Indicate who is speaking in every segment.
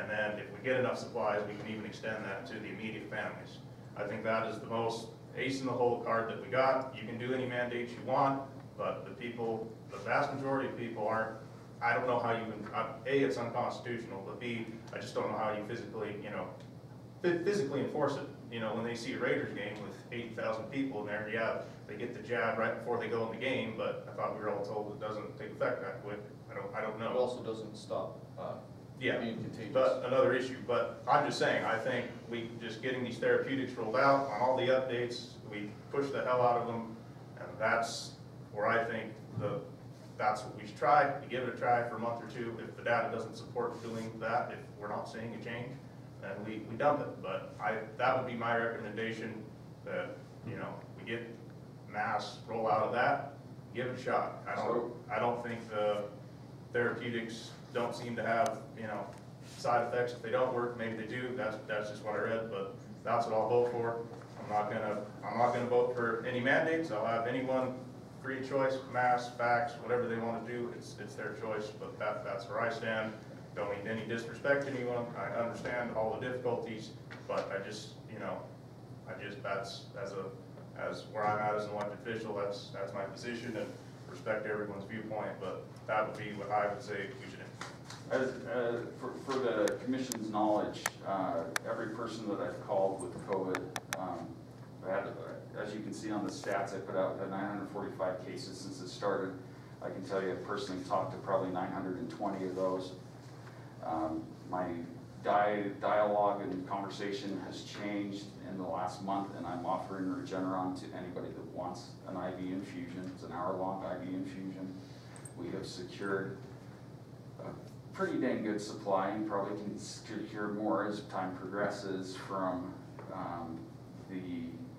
Speaker 1: And then if we get enough supplies, we can even extend that to the immediate families. I think that is the most ace in the hole card that we got. You can do any mandates you want, but the people, the vast majority of people aren't, I don't know how you can, A, it's unconstitutional, but B, I just don't know how you physically, physically enforce it. When they see a Raiders game with 80,000 people in there, yeah, they get the jab right before they go in the game, but I thought we were all told it doesn't take effect that quick. I don't know.
Speaker 2: It also doesn't stop
Speaker 1: yeah,
Speaker 2: being contagious.
Speaker 1: But another issue. But I'm just saying, I think we just getting these therapeutics rolled out on all the updates, we push the hell out of them, and that's where I think that's what we should try. We give it a try for a month or two. If the data doesn't support doing that, if we're not seeing a change, then we dump it. But that would be my recommendation, that we get mass roll out of that, give it a shot. I don't think the therapeutics don't seem to have side effects. If they don't work, maybe they do. That's just what I read, but that's what I'll vote for. I'm not gonna vote for any mandates. I'll have anyone free choice, mask, fax, whatever they want to do. It's their choice, but that's where I stand. Don't mean any disrespect to anyone. I understand all the difficulties, but I just that's as where I'm at as an elected official. That's my position, and respect everyone's viewpoint. But that would be what I would say we should.
Speaker 3: For the Commission's knowledge, every person that I've called with COVID, as you can see on the stats I put out, the 945 cases since it started. I can tell you I've personally talked to probably 920 of those. My dialogue and conversation has changed in the last month, and I'm offering Regeneron to anybody that wants an IV infusion. It's an hour-long IV infusion. We have secured a pretty dang good supply. You probably can secure more as time progresses from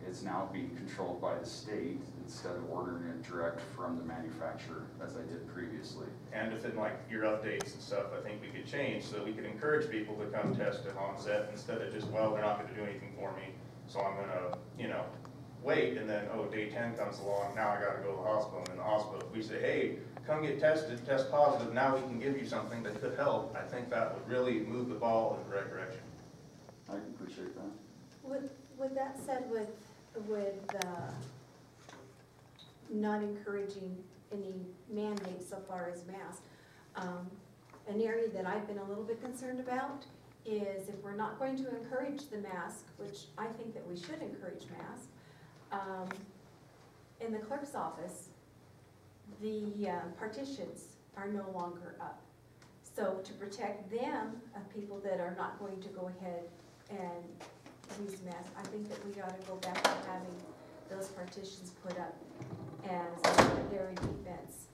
Speaker 3: it's now being controlled by the state instead of ordering it direct from the manufacturer as I did previously.
Speaker 1: And within your updates and stuff, I think we could change so we could encourage people to come test at onset instead of just, well, they're not going to do anything for me, so I'm going to, wait, and then, oh, day 10 comes along, now I got to go to the hospital. And in the hospital, if we say, hey, come get tested, test positive, now we can give you something that could help, I think that would really move the ball in the right direction.
Speaker 3: I appreciate that.
Speaker 4: With that said, with not encouraging any mandates so far as masks, an area that I've been a little bit concerned about is if we're not going to encourage the mask, which I think that we should encourage masks, in the clerk's office, the partitions are no longer up. So to protect them of people that are not going to go ahead and use masks, I think that we ought to go back to having those partitions put up as a secondary defense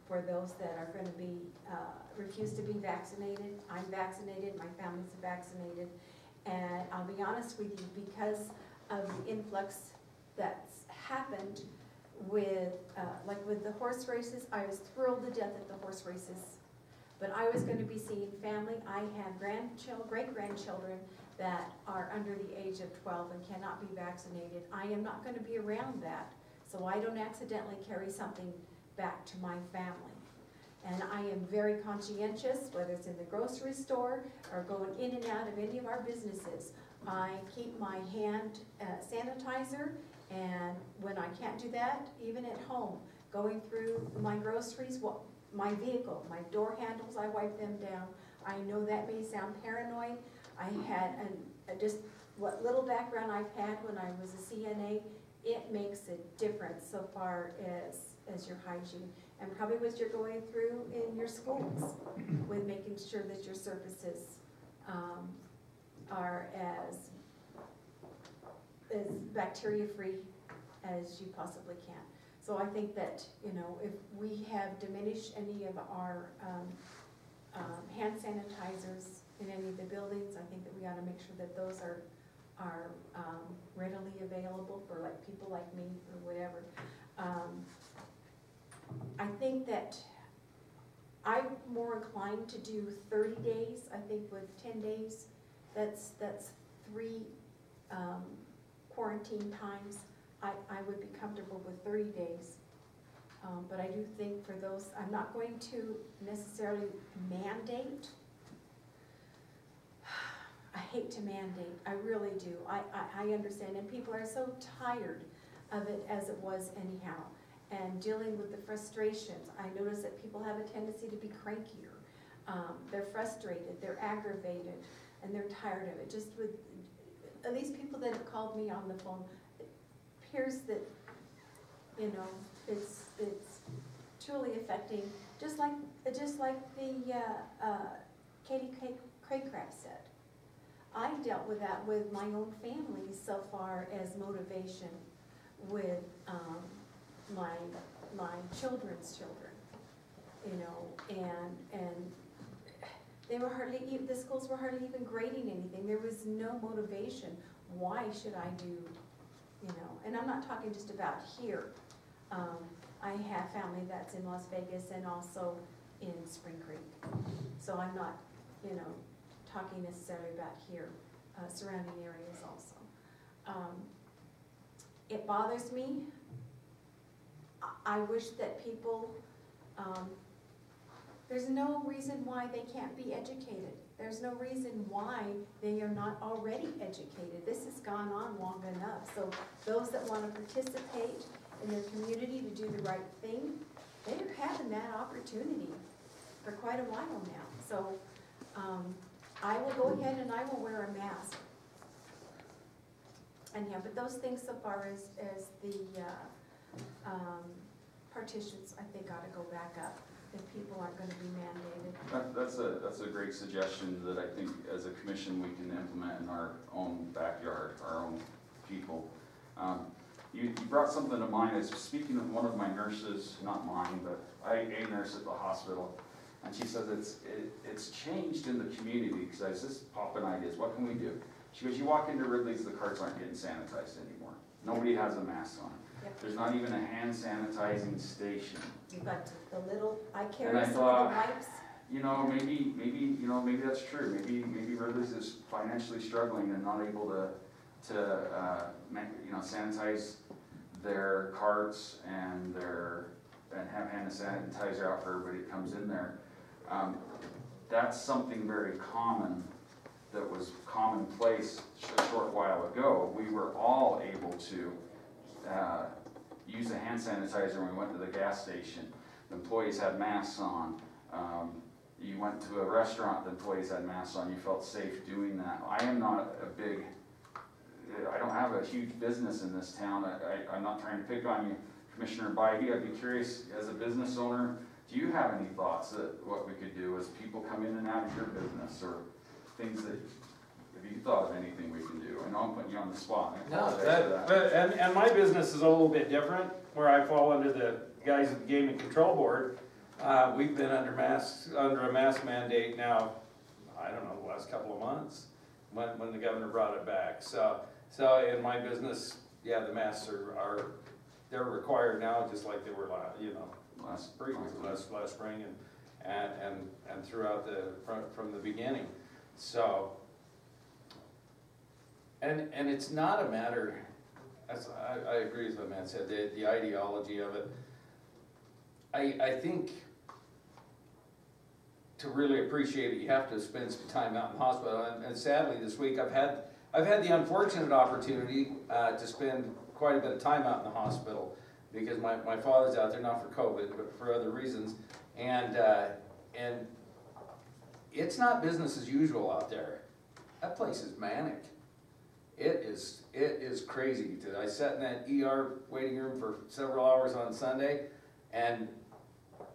Speaker 4: for those that are going to be refuse to be vaccinated. I'm vaccinated, my family's vaccinated, and I'll be honest with you, because of the influx that's happened with like with the horse races, I was thrilled to death at the horse races, but I was going to be seeing family. I have great-grandchildren that are under the age of 12 and cannot be vaccinated. I am not going to be around that, so I don't accidentally carry something back to my family. And I am very conscientious, whether it's in the grocery store or going in and out of any of our businesses. I keep my hand sanitizer, and when I can't do that, even at home, going through my groceries, my vehicle, my door handles, I wipe them down. I know that may sound paranoid. I had just what little background I've had when I was a CNA, it makes a difference so far as your hygiene and probably what you're going through in your schools with making sure that your surfaces are as bacteria-free as you possibly can. So I think that, if we have diminished any of our hand sanitizers in any of the buildings, I think that we ought to make sure that those are readily available for people like me or whatever. I think that I'm more inclined to do 30 days. I think with 10 days, that's 3 quarantine times. I would be comfortable with 30 days. But I do think for those, I'm not going to necessarily mandate hate to mandate, I really do. I understand, and people are so tired of it as it was anyhow. And dealing with the frustrations, I notice that people have a tendency to be crankier. They're frustrated, they're aggravated, and they're tired of it. Just with, at least people that have called me on the phone, it appears that, you know, it's truly affecting, just like the Katie Craycraft said. I dealt with that with my own family so far as motivation with my children's children, you know, and they were hardly, the schools were hardly even grading anything. There was no motivation. Why should I do, you know, and I'm not talking just about here. I have family that's in Las Vegas and also in Spring Creek. So I'm not, you know, talking necessarily about here, surrounding areas also. It bothers me. I wish that people, there's no reason why they can't be educated. There's no reason why they are not already educated. This has gone on long enough. So those that want to participate in their community to do the right thing, they're having that opportunity for quite a while now. So I will go ahead and I will wear a mask. And yeah, but those things so far as the partitions, I think ought to go back up if people aren't going to be mandated.
Speaker 3: That's a great suggestion that I think as a commission we can implement in our own backyard, our own people. You brought something to mind. As speaking of one of my nurses, not mine, but a nurse at the hospital, and she says it's changed in the community because I was just popping ideas. What can we do? She goes, you walk into Ridley's, the carts aren't getting sanitized anymore. Nobody has a mask on.
Speaker 4: Yep.
Speaker 3: There's not even a hand sanitizing station.
Speaker 4: You've got the little, I
Speaker 3: And
Speaker 4: carry
Speaker 3: I
Speaker 4: some
Speaker 3: thought,
Speaker 4: little wipes.
Speaker 3: you know, maybe that's true. Maybe Ridley's is financially struggling and not able to you know, sanitize their carts and have hand sanitizer out for everybody that comes in there. That's something very common that was commonplace a short while ago. We were all able to use a hand sanitizer when we went to the gas station. The employees had masks on. You went to a restaurant, the employees had masks on. You felt safe doing that. I am not I don't have a huge business in this town. I'm not trying to pick on you, Commissioner Bybee. I'd be curious, as a business owner, do you have any thoughts that what we could do as people come in and out of your business, or things that, have you thought of anything we can do? I know I'm putting you on the spot. I apologize for that.
Speaker 2: And my business is a little bit different, where I fall under the guys at the Gaming Control Board. We've been under a mask mandate now, I don't know, the last couple of months, when the governor brought it back. So in my business, yeah, the masks they're required now, just like they were last spring and throughout from the beginning. So, and it's not a matter, as I agree with what Matt said, the ideology of it. I think to really appreciate it, you have to spend some time out in the hospital. And sadly, this week I've had the unfortunate opportunity to spend quite a bit of time out in the hospital because my father's out there, not for COVID, but for other reasons. And it's not business as usual out there. That place is manic. It is crazy. I sat in that ER waiting room for several hours on Sunday, and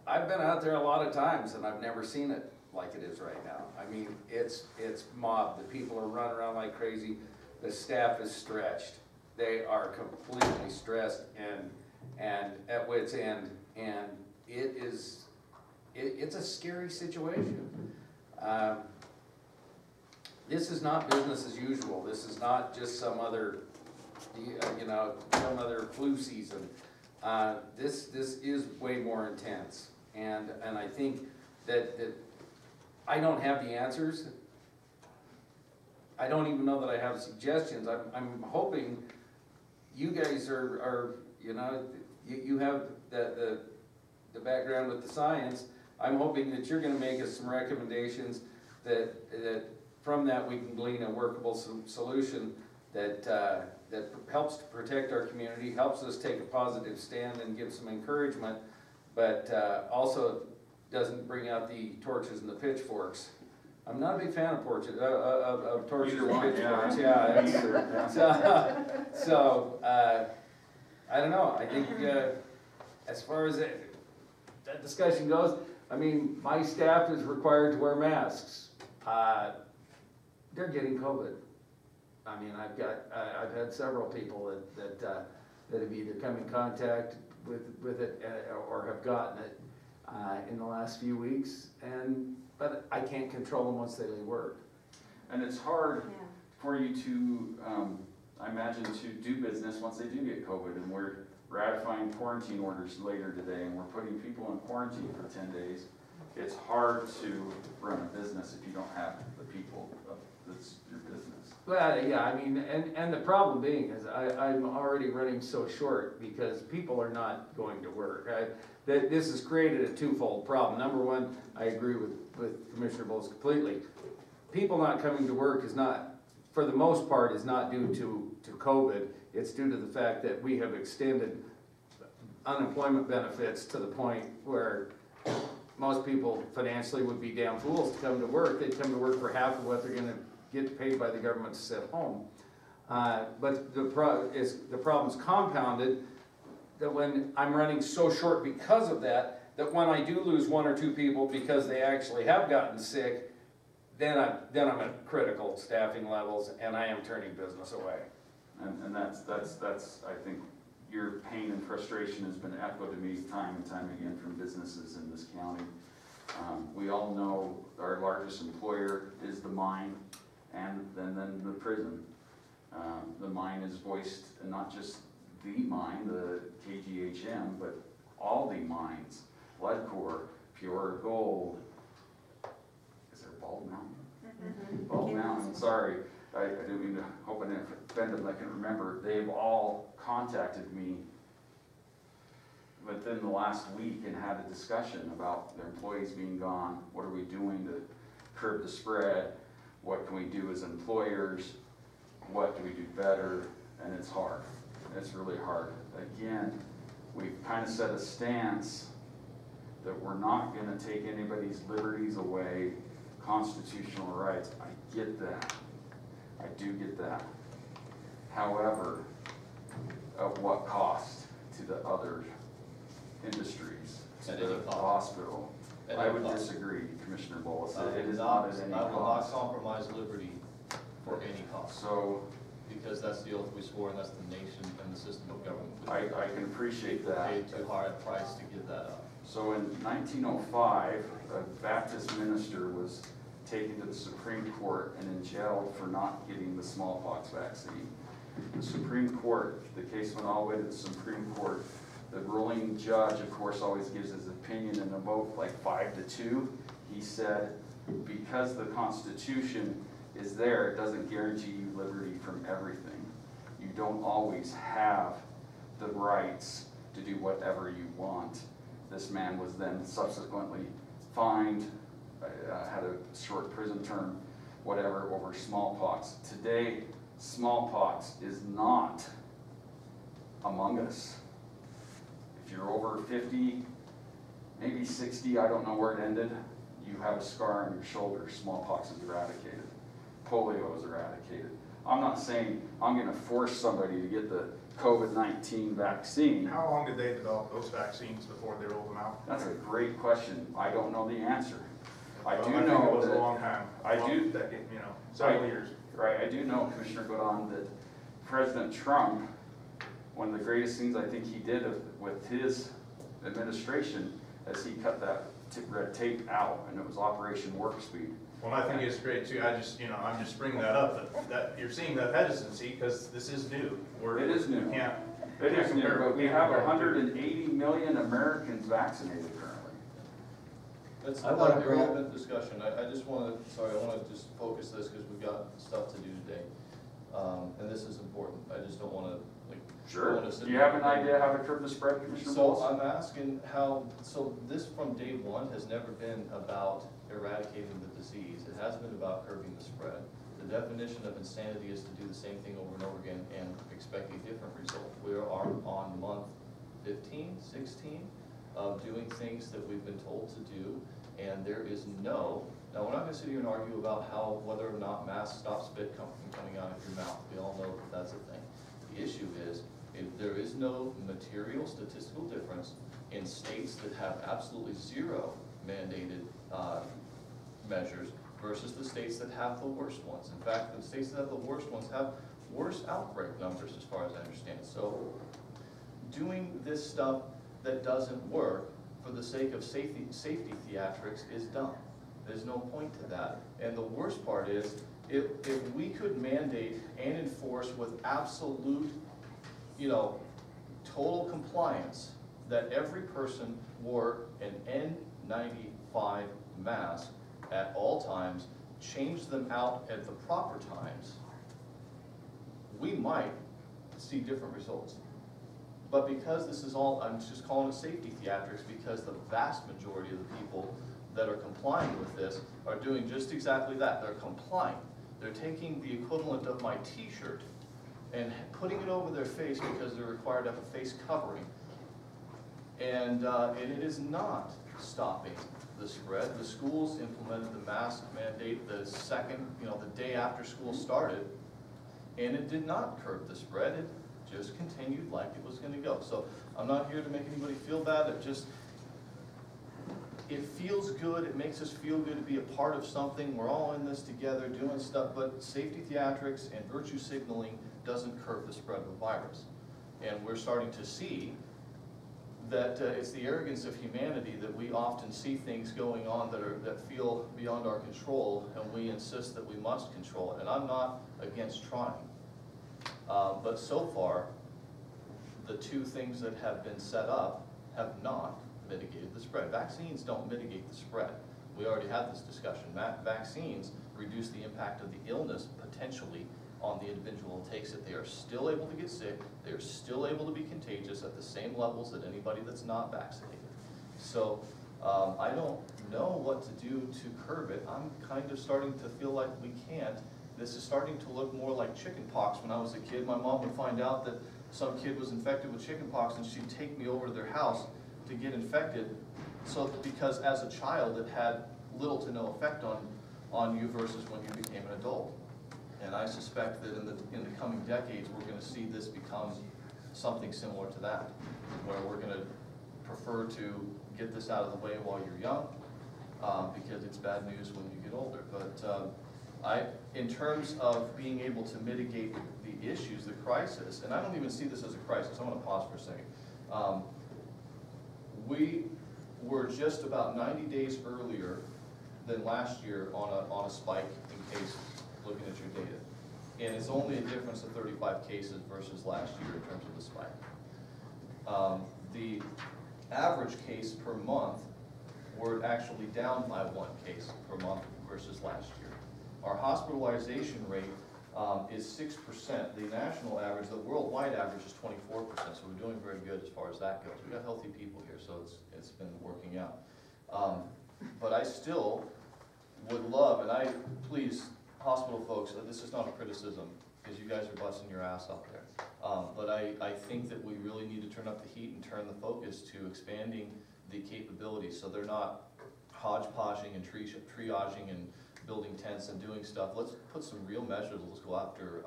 Speaker 2: I've been out there a lot of times, and I've never seen it like it is right now. I mean, it's mobbed. The people are running around like crazy. The staff is stretched. They are completely stressed and at wit's end, and it's a scary situation. This is not business as usual. This is not just some other, some other flu season. This is way more intense, and I think that I don't have the answers. I don't even know that I have suggestions. I'm hoping you guys are you have the background with the science. I'm hoping that you're going to make us some recommendations that from that, we can glean a workable solution that, that helps to protect our community, helps us take a positive stand and give some encouragement, but also doesn't bring out the torches and the pitchforks. I'm not a big fan of torches
Speaker 3: Either
Speaker 2: and
Speaker 3: one,
Speaker 2: pitchforks.
Speaker 3: yeah.
Speaker 2: So, I don't know. I think as far as that discussion goes, I mean, my staff is required to wear masks. They're getting COVID. I mean, I've had several people that have either come in contact with it or have gotten it in the last few weeks, but I can't control them once they leave work.
Speaker 3: And it's hard for you to, I imagine, to do business once they do get COVID, and we're ratifying quarantine orders later today, and we're putting people in quarantine for 10 days. It's hard to run a business if you don't have the people that's your business.
Speaker 2: Well, yeah, I mean, and the problem being is I'm already running so short because people are not going to work. This has created a twofold problem. Number one, I agree with Commissioner Bowles completely. People not coming to work is not, for the most part, is not due to COVID. It's due to the fact that we have extended unemployment benefits to the point where most people financially would be damn fools to come to work. They'd come to work for half of what they're gonna get paid by the government to sit home. But the problem's compounded that when I'm running so short because of that, that when I do lose one or two people because they actually have gotten sick, then I'm at critical staffing levels and I am turning business away.
Speaker 3: And that's I think your pain and frustration has been echoed to me time and time again from businesses in this county. We all know our largest employer is the mine, and then the prison. The mine is voiced, and not just the mine, the KGHM, but all the mines, Leadcore, Pure Gold, is there Bald Mountain?
Speaker 4: Mm-hmm.
Speaker 3: Bald Mountain, sorry, I didn't mean to, hope I didn't offend them, I can remember, they've all contacted me within the last week and had a discussion about their employees being gone. What are we doing to curb the spread? What can we do as employers? What do we do better? And it's hard. It's really hard. Again, we've kind of set a stance that we're not going to take anybody's liberties away, constitutional rights. I get that. I do get that. However, at what cost to the other industries, to the hospital? I would disagree, Commissioner Bowles. It is not at any
Speaker 5: I will not
Speaker 3: cost.
Speaker 5: compromise liberty for any cost.
Speaker 3: So,
Speaker 5: Because that's the oath we swore, and that's the nation and the system of government.
Speaker 3: I can appreciate that.
Speaker 5: Paid too high a price to give that up.
Speaker 3: So in 1905, a Baptist minister was taken to the Supreme Court and in jail for not getting the smallpox vaccine. The Supreme Court, the case went all the way to the Supreme Court. The ruling judge, of course, always gives his opinion in a vote like 5-2. He said, because the Constitution is there, it doesn't guarantee you liberty from everything. You don't always have the rights to do whatever you want. This man was then subsequently fined, had a short prison term, whatever, over smallpox. Today, smallpox is not among us. If you're over 50, maybe 60, I don't know where it ended, you have a scar on your shoulder, smallpox is eradicated. Polio is eradicated. I'm not saying I'm going to force somebody to get the COVID-19 vaccine.
Speaker 1: How long did they develop those vaccines before they rolled them out?
Speaker 3: That's a great question. I don't know the answer. I do
Speaker 1: think
Speaker 3: know
Speaker 1: it was
Speaker 3: that
Speaker 1: a long time. Several years.
Speaker 3: Right, I do know, Commissioner Godon, that President Trump, one of the greatest things I think he did with his administration is he cut that red tape out, and it was Operation Warp Speed.
Speaker 1: Well, I think it's great too. I'm just bringing that up, that you're seeing that hesitancy because this is new.
Speaker 3: It is new. It is new, but we have 180 million Americans vaccinated currently.
Speaker 5: It's
Speaker 6: I
Speaker 5: not
Speaker 6: wanna
Speaker 5: an
Speaker 6: bring up-
Speaker 5: irrelevant discussion. I just want to, I want to just focus this because we've got stuff to do today. And this is important. I just don't want to Like,
Speaker 3: Sure.
Speaker 5: going to sit
Speaker 3: Do you have an
Speaker 5: there-
Speaker 3: idea how to curb the spread, Commissioner
Speaker 5: So
Speaker 3: Bowles?
Speaker 5: I'm asking how, so this from day one has never been about eradicating the disease. It has been about curbing the spread. The definition of insanity is to do the same thing over and over again and expect a different result. We are on month 15, 16 of doing things that we've been told to do, and there is no, now we're not gonna sit here and argue about how, whether or not masks stop spit from coming out of your mouth. We all know that that's a thing. The issue is, if there is no material statistical difference in states that have absolutely zero mandated measures versus the states that have the worst ones. In fact, the states that have the worst ones have worse outbreak numbers as far as I understand. So doing this stuff that doesn't work for the sake of safety theatrics is dumb. There's no point to that. And the worst part is, if we could mandate and enforce with absolute, total compliance that every person wore an N95 mask at all times, change them out at the proper times, we might see different results. But because this is all, I'm just calling it safety theatrics, because the vast majority of the people that are complying with this are doing just exactly that. They're complying. They're taking the equivalent of my t-shirt and putting it over their face because they're required to have a face covering. And it is not stopping the spread. The schools implemented the mask mandate the day after school started, and it did not curb the spread. It just continued like it was going to go. So I'm not here to make anybody feel bad. It feels good. It makes us feel good to be a part of something. We're all in this together doing stuff, but safety theatrics and virtue signaling doesn't curb the spread of the virus. And we're starting to see that it's the arrogance of humanity that we often see things going on that feel beyond our control, and we insist that we must control it. And I'm not against trying. But so far, the two things that have been set up have not mitigated the spread. Vaccines don't mitigate the spread. We already had this discussion. Vaccines reduce the impact of the illness potentially on the individual who takes it. They are still able to get sick. They are still able to be contagious at the same levels that anybody that's not vaccinated. So I don't know what to do to curb it. I'm kind of starting to feel like we can't. This is starting to look more like chicken pox. When I was a kid, my mom would find out that some kid was infected with chicken pox, and she'd take me over to their house to get infected. So because as a child, it had little to no effect on you versus when you became an adult. And I suspect that in the coming decades, we're going to see this become something similar to that, where we're going to prefer to get this out of the way while you're young, because it's bad news when you get older. But in terms of being able to mitigate the issues, the crisis, and I don't even see this as a crisis. I want to pause for a second. We were just about 90 days earlier than last year on a spike in cases, looking at your data. And it's only a difference of 35 cases versus last year in terms of the spike. The average case per month, we're actually down by 1 case per month versus last year. Our hospitalization rate is 6%. The national average, the worldwide average is 24%, so we're doing very good as far as that goes. We've got healthy people here, so it's been working out. But I still would love, and please, hospital folks, this is not a criticism, because you guys are busting your ass out there. But I think that we really need to turn up the heat and turn the focus to expanding the capabilities so they're not hodgepodging and triaging and building tents and doing stuff. Let's put some real measures. Let's go after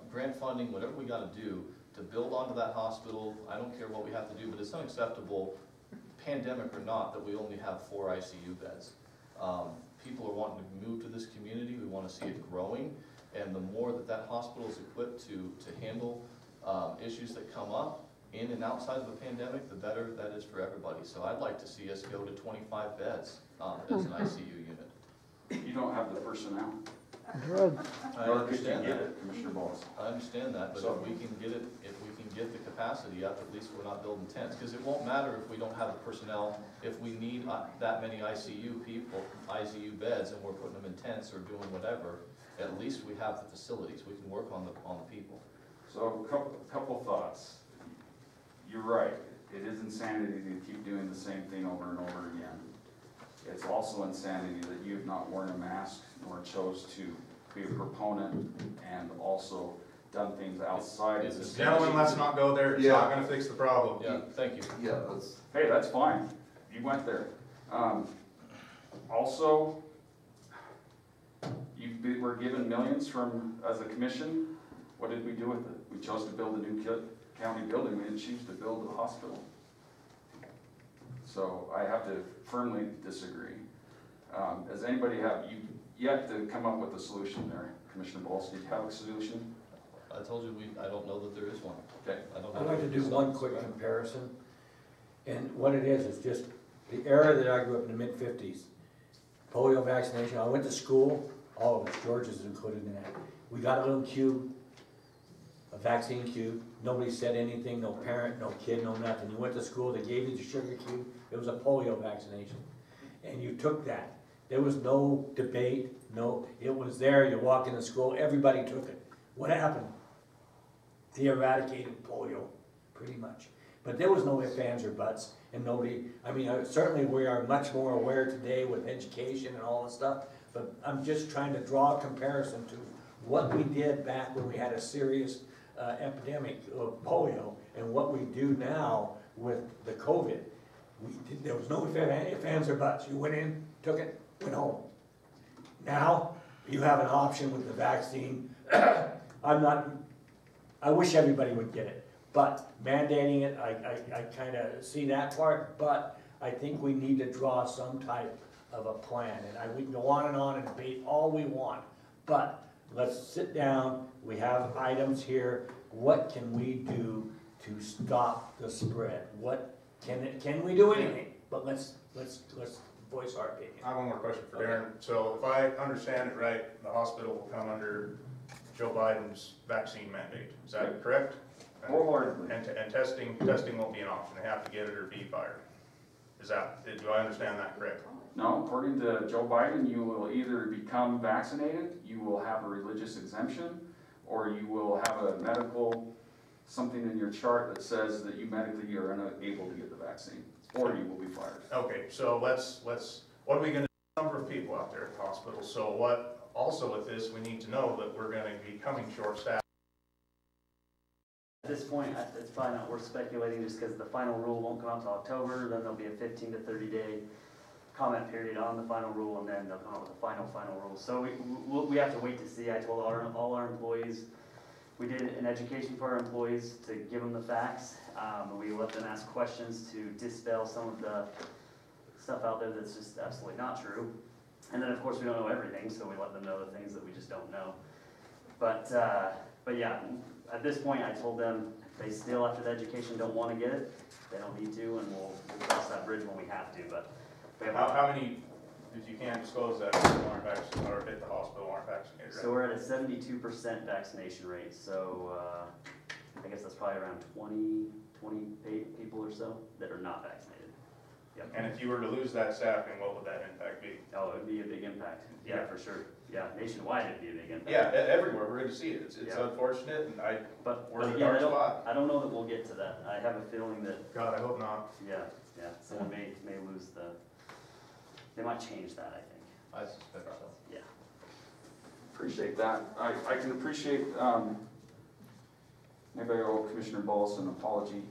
Speaker 5: grant funding, whatever we got to do to build onto that hospital. I don't care what we have to do, but it's unacceptable, pandemic or not, that we only have 4 ICU beds. People are wanting to move to this community. We want to see it growing, and the more that hospital is equipped to handle issues that come up in and outside of a pandemic, the better that is for everybody. So I'd like to see us go to 25 beds as an ICU unit.
Speaker 3: You don't have the personnel.
Speaker 5: I understand that.
Speaker 3: Commissioner Bowles.
Speaker 5: I understand that, but
Speaker 3: So-
Speaker 5: if we can get the capacity up, at least we're not building tents. Because it won't matter if we don't have the personnel, if we need that many ICU beds, and we're putting them in tents or doing whatever, at least we have the facilities. We can work on the people.
Speaker 3: So a couple thoughts. You're right, it is insanity to keep doing the same thing over and over again. It's also insanity that you have not worn a mask nor chose to be a proponent and also done things outside of the city.
Speaker 1: Gentlemen, let's not go there, it's not gonna fix the problem.
Speaker 5: Yeah, thank you.
Speaker 6: Yeah, that's,
Speaker 3: Hey, that's fine, you went there. Also, we're given millions from, as a commission, what did we do with it? We chose to build a new county building, we didn't choose to build a hospital. So I have to firmly disagree. Does anybody have, you yet to come up with a solution there? Commissioner Bowles, did you have a solution?
Speaker 5: I told you, I don't know that there is one.
Speaker 3: Okay.
Speaker 5: I don't know.
Speaker 7: I'd like to do one quick comparison. And what it is just the era that I grew up in the mid-50s. Polio vaccination, I went to school, all of us, George is included in that. We got a little cube, a vaccine cube. Nobody said anything, no parent, no kid, no nothing. You went to school, they gave you the sugar cube. It was a polio vaccination. And you took that. There was no debate, it was there, you walk into school, everybody took it. What happened? They eradicated polio, pretty much. But there was no ifs, ands, or buts, and nobody, certainly we are much more aware today with education and all this stuff, but I'm just trying to draw a comparison to what we did back when we had a serious epidemic of polio and what we do now with the COVID. There was no ifs, ands, or buts. You went in, took it, went home. Now, you have an option with the vaccine. I wish everybody would get it, but mandating it, I kind of see that part, but I think we need to draw some type of a plan. And we can go on and debate all we want, but let's sit down, we have items here, what can we do to stop the spread? What can we do anything? But let's voice our opinion.
Speaker 1: I have one more question for Darren. So if I understand it right, the hospital will come under Joe Biden's vaccine mandate, is that correct?
Speaker 3: Wholeheartedly.
Speaker 1: And testing won't be an option, they have to get it or be fired. Do I understand that correct?
Speaker 3: No, according to Joe Biden, you will either become vaccinated, you will have a religious exemption, or you will have a medical, something in your chart that says that you medically are unable to get the vaccine, or you will be fired.
Speaker 1: Okay, so what are we gonna do? Number of people out there at the hospital, so also with this, we need to know that we're gonna be coming short-staffed.
Speaker 8: At this point, it's probably not worth speculating just because the final rule won't come out till October, then there'll be a 15 to 30 day comment period on the final rule, and then they'll come out with the final rule. So we have to wait to see. I told all our employees, we did an education for our employees to give them the facts. We let them ask questions to dispel some of the stuff out there that's just absolutely not true. And then of course we don't know everything, so we let them know the things that we just don't know. But yeah, at this point I told them if they still after the education don't want to get it, they don't need to, and we'll cross that bridge when we have to. But
Speaker 1: How many, if you can't disclose that, people aren't vaccinated, or at the hospital aren't vaccinated, right?
Speaker 8: So we're at a 72% vaccination rate, so I guess that's probably around 20 people or so that are not vaccinated. Yep.
Speaker 1: And if you were to lose that staffing, what would that impact be?
Speaker 8: Oh, it would be a big impact. Yeah, for sure. Yeah, nationwide it'd be a big impact.
Speaker 1: Yeah, everywhere, we're gonna see it. It's
Speaker 8: Yeah.
Speaker 1: unfortunate, and
Speaker 8: But
Speaker 1: we're in a
Speaker 8: again,
Speaker 1: dark spot.
Speaker 8: I don't know that we'll get to that. I have a feeling that,
Speaker 1: God, I hope not.
Speaker 8: yeah, someone may lose they might change that, I think.
Speaker 5: I suspect so.
Speaker 8: Yeah.
Speaker 3: Appreciate that. I can appreciate, maybe I owe Commissioner Bowles an apology.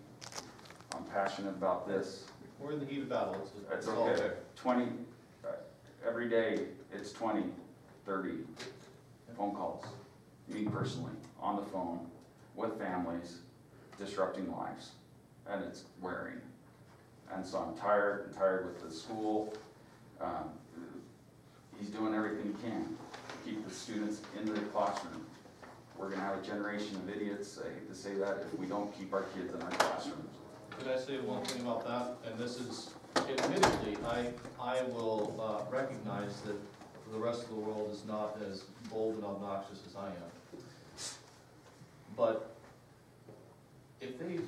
Speaker 3: I'm passionate about this.
Speaker 5: We're in the heat of battle.
Speaker 3: It's
Speaker 5: all
Speaker 3: okay.
Speaker 5: there.
Speaker 3: 20, every day, it's 20, 30 phone calls. Me personally, on the phone, with families, disrupting lives, and it's wearing. And so I'm tired with the school. He's doing everything he can to keep the students in the classroom. We're gonna have a generation of idiots, I hate to say that, if we don't keep our kids in our classrooms.
Speaker 5: Could I say one thing about that? And this is, admittedly, I will recognize that the rest of the world is not as bold and obnoxious as I am. But if they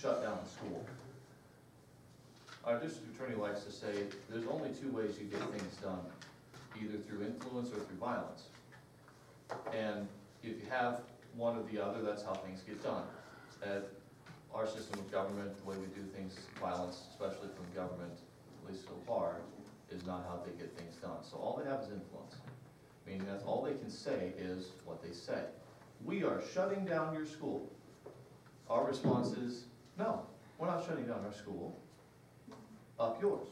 Speaker 5: shut down the school, our district attorney likes to say there's only two ways you get things done, either through influence or through violence. And if you have one or the other, that's how things get done. At our system of government, the way we do things, violence, especially from government, at least so far, is not how they get things done. So all they have is influence. Meaning that's all they can say is what they say. We are shutting down your school. Our response is, no, we're not shutting down our school. Up yours.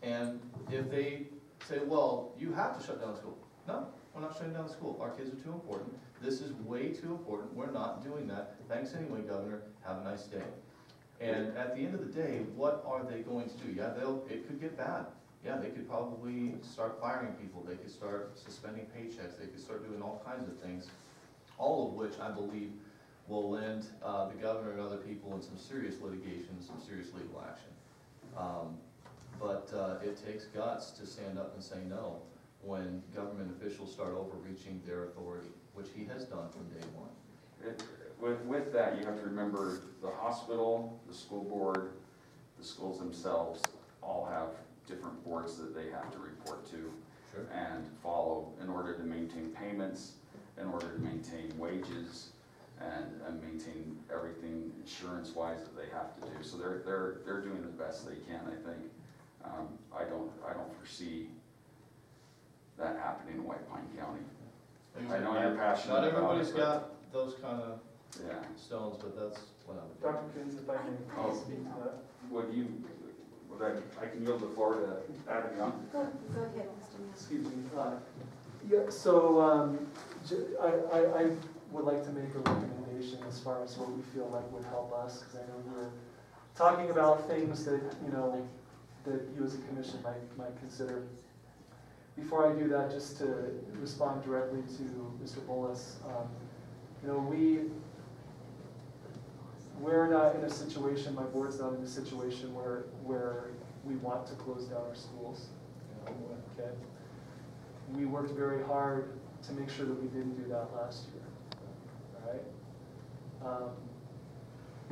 Speaker 5: And if they say, well, you have to shut down the school. No, we're not shutting down the school. Our kids are too important. This is way too important. We're not doing that. Thanks anyway, Governor. Have a nice day. And at the end of the day, what are they going to do? Yeah, it could get bad. Yeah, they could probably start firing people. They could start suspending paychecks. They could start doing all kinds of things, all of which I believe will land the governor and other people in some serious litigation, some serious legal action. But it takes guts to stand up and say no when government officials start overreaching their authority, which he has done from day one.
Speaker 3: With that, you have to remember the hospital, the school board, the schools themselves all have different boards that they have to report to and follow in order to maintain payments, in order to maintain wages, and maintain everything insurance-wise that they have to do. So they're doing the best they can, I think. I don't foresee that happening in White Pine County. I know you're passionate about it.
Speaker 5: Not everybody's got those kind of stones, but that's what I'm doing.
Speaker 6: Dr. Coons, if I can speak to that.
Speaker 3: I can yield the floor to Adam Young.
Speaker 4: Go ahead, Mr. Young.
Speaker 6: Excuse me. Yeah, so I would like to make a recommendation as far as what we feel like would help us, because I know you're talking about things that, that you as a commission might consider. Before I do that, just to respond directly to Mr. Bullis, we're not in a situation, my board's not in a situation where we want to close down our schools, okay? We worked very hard to make sure that we didn't do that last year, all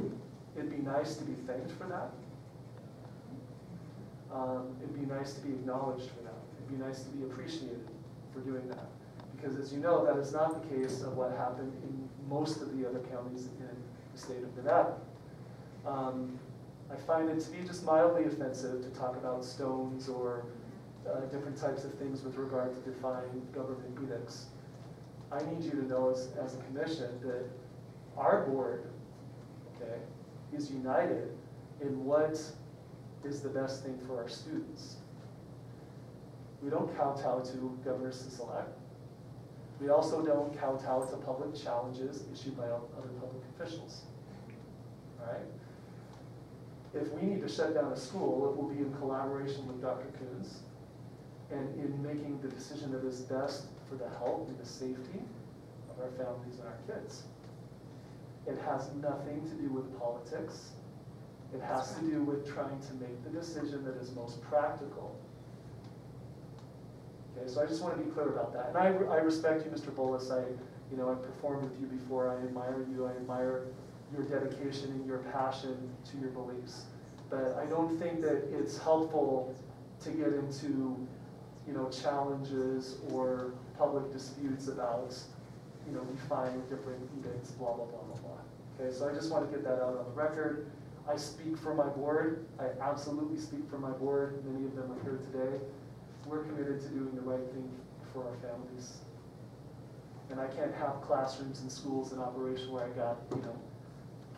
Speaker 6: right? It'd be nice to be thanked for that. It'd be nice to be acknowledged for that. It'd be nice to be appreciated for doing that. Because as you know, that is not the case of what happened in most of the other counties in the state of Nevada. I find it to be just mildly offensive to talk about stones or different types of things with regard to defying government edicts. I need you to know as a commission that our board, okay, is united in what is the best thing for our students. We don't kowtow to Governor Sisolak. We also don't kowtow to public challenges issued by other public officials, all right? If we need to shut down a school, it will be in collaboration with Dr. Coons and in making the decision that is best for the health and the safety of our families and our kids. It has nothing to do with politics. It has to do with trying to make the decision that is most practical. Okay, so I just want to be clear about that. And I respect you, Mr. Bullis. I've performed with you before. I admire you. I admire your dedication and your passion to your beliefs. But I don't think that it's helpful to get into, challenges or public disputes about, defying different edicts, blah, blah, blah, blah, blah. Okay, so I just want to get that out on the record. I speak for my board. I absolutely speak for my board. Many of them are here today. We're committed to doing the right thing for our families. And I can't have classrooms and schools in operation where I got,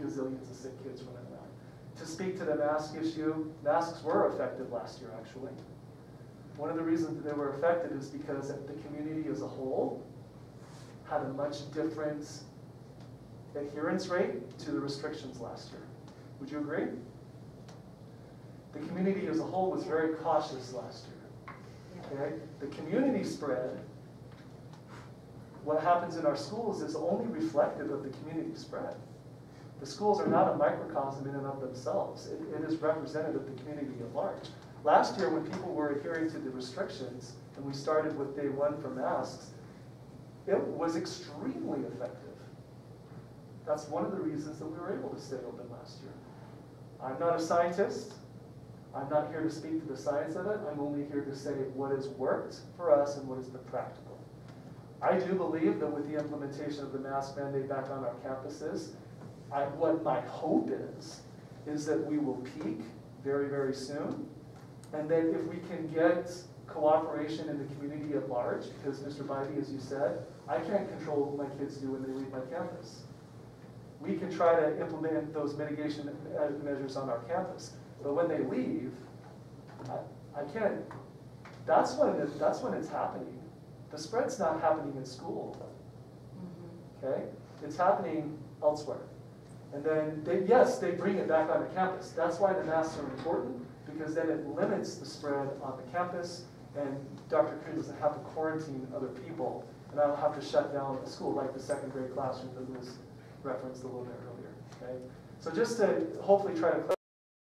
Speaker 6: gazillions of sick kids running around. To speak to the mask issue, masks were effective last year, actually. One of the reasons that they were effective is because the community as a whole had a much different adherence rate to the restrictions last year. Would you agree? The community as a whole was very cautious last year. Okay? The community spread, what happens in our schools is only reflective of the community spread. The schools are not a microcosm in and of themselves. It is representative of the community at large. Last year, when people were adhering to the restrictions, and we started with day one for masks, it was extremely effective. That's one of the reasons that we were able to stay open last year. I'm not a scientist. I'm not here to speak to the science of it. I'm only here to say what has worked for us and what has been practical. I do believe that with the implementation of the mask mandate back on our campuses, what my hope is that we will peak very, very soon. And then if we can get cooperation in the community at large, because Mr. Bybee, as you said, I can't control what my kids do when they leave my campus. We can try to implement those mitigation measures on our campus, but when they leave, I can't. That's when it's happening. The spread's not happening in school. Okay, it's happening elsewhere. And then they bring it back onto campus. That's why the masks are important, because then it limits the spread on the campus, and Dr. Cruz doesn't have to quarantine other people, and I don't have to shut down a school like the second grade classroom that was referenced a little bit earlier. Okay, so just to hopefully try to